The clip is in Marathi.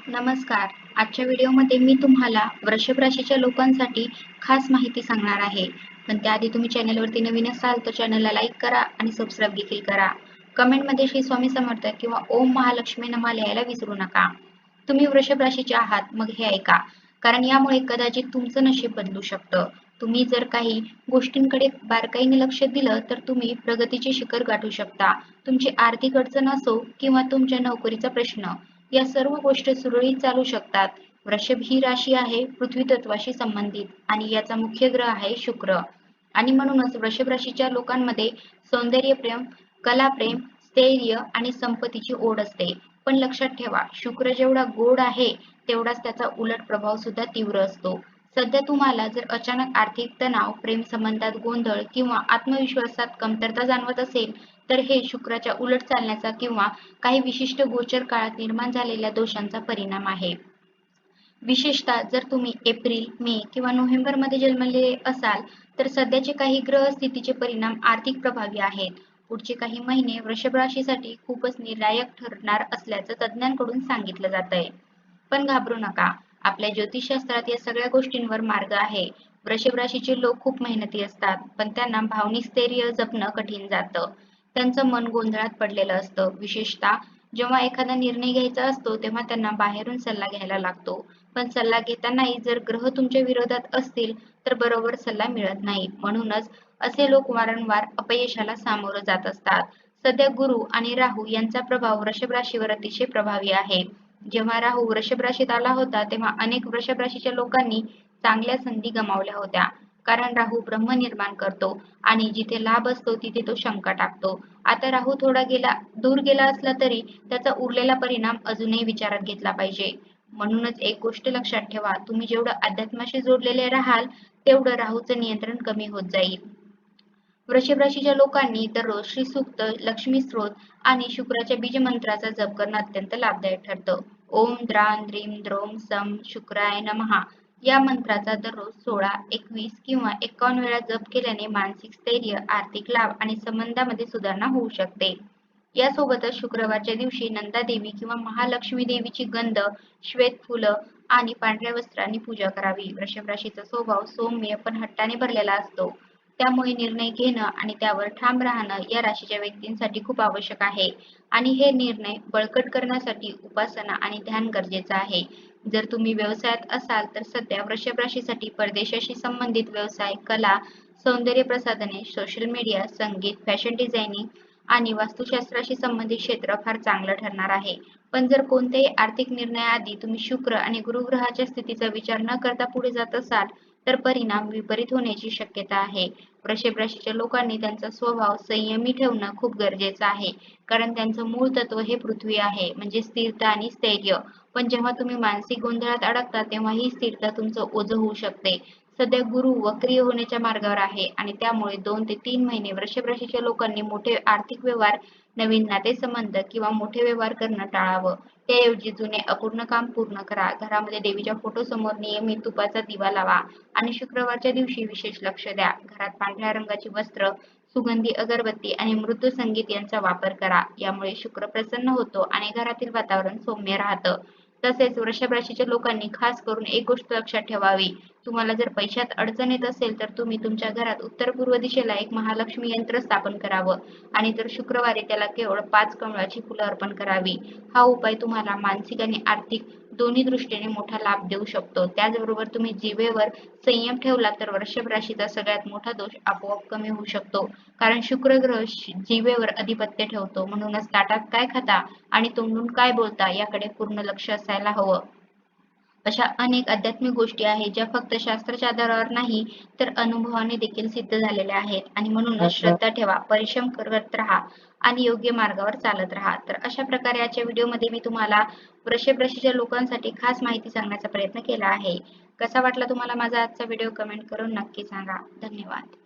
नमस्कार. आजच्या व्हिडिओमध्ये मी तुम्हाला वृषभ राशीच्या लोकांसाठी खास माहिती सांगणार आहे. पण त्याआधी तुम्ही चॅनलवरती नवीन असाल तर चॅनलला लाईक करा आणि सबस्क्राईब देखील करा. कमेंटमध्ये श्री स्वामी समर्थ किंवा ओम महालक्ष्मी नमः लिहायला विसरू नका. तुम्ही वृषभ राशीचे आहात मग हे ऐका, कारण यामुळे कदाचित तुमचं नशीब बदलू शकतं. तुम्ही जर काही गोष्टींकडे बारकाईने लक्ष दिलं तर तुम्ही प्रगतीचे शिखर गाठू शकता. तुमची आर्थिक अडचण असो किंवा तुमच्या नोकरीचा प्रश्न, या सर्व गोष्टी सुरळीत चालू शकतात. वृषभ ही राशी आहे पृथ्वी तत्वाशी संबंधित आणि याचा मुख्य ग्रह आहे शुक्र. आणि म्हणूनच वृषभ राशीच्या लोकांमध्ये सौंदर्यप्रेम, कलाप्रेम, स्थैर्य आणि संपत्तीची ओढ असते. पण लक्षात ठेवा, शुक्र जेवढा गोड आहे तेवढाच त्याचा उलट प्रभाव सुद्धा तीव्र असतो. सध्या तुम्हाला जर अचानक आर्थिक तणाव, प्रेम संबंधात गोंधळ किंवा आत्मविश्वासात कमतरता जाणवत असेल तर हे शुक्राच्या उलट चालण्याचा किंवा काही विशिष्ट गोचर काळात निर्माण झालेल्या दोषांचा परिणाम आहे. विशेषतः जर तुम्ही एप्रिल, मे किंवा नोव्हेंबरमध्ये जन्मलेले असाल तर सध्याचे काही ग्रह स्थितीचे परिणाम आर्थिक प्रभावी आहेत. पुढचे काही महिने वृषभ राशीसाठी खूपच निर्णायक ठरणार असल्याचं तज्ज्ञांकडून सांगितलं जात आहे. पण घाबरू नका, आपल्या ज्योतिषशास्त्रात या सगळ्या गोष्टींवर मार्ग आहे. वृषभ राशीचे लोक खूप मेहनती असतात, पण त्यांना भावनिक स्थैर्य जपणं कठीण जातं. त्यांचं मन गोंधळात पडलेलं असतं. विशेषतः जेव्हा एखादा निर्णय घ्यायचा असतो तेव्हा त्यांना बाहेरून सल्ला घ्यायला लागतो. पण सल्ला घेतानाही जर ग्रह तुमच्या विरोधात असतील तर बरोबर सल्ला मिळत नाही. म्हणूनच असे लोक वारंवार अपयशाला सामोरं जात असतात. सध्या गुरु आणि राहू यांचा प्रभाव वृषभ राशीवर अतिशय प्रभावी आहे. जेव्हा राहू वृषभ राशीत आला होता तेव्हा अनेक वृषभ राशीच्या लोकांनी चांगल्या संधी गमावल्या होत्या. कारण राहू ब्रह्म निर्माण करतो आणि जिथे लाभ असतो तिथे तो शंका टाकतो. आता राहू थोडा दूर गेला असला तरी त्याचा उरलेला परिणाम अजूनही विचारात घेतला पाहिजे. म्हणूनच एक गोष्ट लक्षात ठेवा, तुम्ही जेवढं अध्यात्माशी जोडलेले राहाल तेवढं राहूचं नियंत्रण कमी होत जाईल. वृषभ राशीच्या लोकांनी दररोज श्री सूक्त, लक्ष्मी स्तोत्र आणि शुक्राच्या बीज मंत्राचा जप करणं अत्यंत लाभदायक ठरतं. ओम द्रां द्रीं द्रौं सं शुक्राय नमः या मंत्राचा दररोज 16, 21 किंवा 51 वेळा जप केल्याने मानसिक स्थैर्य, आर्थिक लाभ आणि संबंधामध्ये सुधारणा होऊ शकते. यासोबतच शुक्रवारच्या दिवशी नंदादेवी किंवा महालक्ष्मी देवीची गंध, श्वेत फुलं आणि पांढऱ्या वस्त्रांनी पूजा करावी. वृषभ राशीचा स्वभाव सौम्य पण हट्टाने भरलेला असतो. त्यामुळे निर्णय घेणं आणि त्यावर ठाम राहणं या राशीच्या व्यक्तींसाठी खूप आवश्यक आहे. आणि हे निर्णय बळकट करण्यासाठी उपासना आणि ध्यान गरजेचं आहे. जर तुम्ही व्यवसायात असाल तर सध्या वृषभ राशीसाठी परदेशाशी संबंधित व्यवसाय, कला, सौंदर्य प्रसाधने, सोशल मीडिया, संगीत, फॅशन डिझायनिंग आणि वास्तुशास्त्राशी संबंधित क्षेत्र फार चांगलं ठरणार आहे. पण जर कोणत्याही आर्थिक निर्णयाआधी तुम्ही शुक्र आणि गुरुग्रहाच्या स्थितीचा विचार न करता पुढे जात असाल तर परिणाम विपरीत होण्याची शक्यता आहे. वृषभ राशीच्या लोकांनी त्यांचा स्वभाव संयमी ठेवणं खूप गरजेचं आहे, कारण त्यांचं मूळ तत्व हे पृथ्वी आहे, म्हणजे स्थिरता आणि स्थैर्य. पण जेव्हा तुम्ही मानसिक गोंधळात अडकता तेव्हा ही स्थिरता तुमचं ओझं होऊ शकते. सध्या गुरु वक्री होण्याच्या मार्गावर आहे आणि त्यामुळे 2 ते 3 महिने वृषभ राशीच्या लोकांनी मोठे आर्थिक व्यवहार, नवीन नातेसंबंध किंवा मोठे व्यवहार करणं टाळावं. त्याऐवजी जुने अपूर्ण काम पूर्ण करा. घरामध्ये देवीच्या फोटोसमोर नियमित तुपाचा दिवा लावा आणि शुक्रवारच्या दिवशी विशेष लक्ष द्या. घरात पांढऱ्या रंगाची वस्त्र, सुगंधी अगरबत्ती आणि मृदू संगीत यांचा वापर करा. यामुळे शुक्र प्रसन्न होतो आणि घरातील वातावरण सौम्य राहतं. तसेच वृषभ राशीच्या लोकांनी खास करून एक गोष्ट लक्षात ठेवावी. तुम्हाला जर पैशात अडचण येत असेल तर तुम्ही तुमच्या घरात उत्तर-पूर्व दिशेला एक महालक्ष्मी यंत्र स्थापन करावं आणि दर शुक्रवारी त्याला केवळ 5 कमळाची फुलं अर्पण करावी. हा उपाय तुम्हाला मानसिक आणि आर्थिक दोन्ही दृष्टीने मोठा लाभ देऊ शकतो. त्याचबरोबर तुम्ही जिभेवर संयम ठेवला तर वृषभ राशीचा सगळ्यात मोठा दोष आपोआप कमी होऊ शकतो. कारण शुक्र ग्रह जिभेवर अधिपत्य ठेवतो. म्हणूनच ताटात काय खाता आणि तोंडून काय बोलता याकडे पूर्ण लक्ष असायला हवं. अशा अनेक आध्यात्मिक गोष्टी आहेत ज्या फक्त शास्त्राच्या आधारावर नाही तर अनुभवाने देखील सिद्ध झालेल्या आहेत. आणि म्हणूनच श्रद्धा ठेवा, परिश्रम करत राहा आणि योग्य मार्गावर चालत राहा. तर अशा प्रकारे आजच्या व्हिडिओमध्ये मी तुम्हाला वृषभ राशीच्या लोकांसाठी खास माहिती सांगण्याचा प्रयत्न केला आहे. कसा वाटला तुम्हाला माझा आजचा व्हिडिओ कमेंट करून नक्की सांगा. धन्यवाद.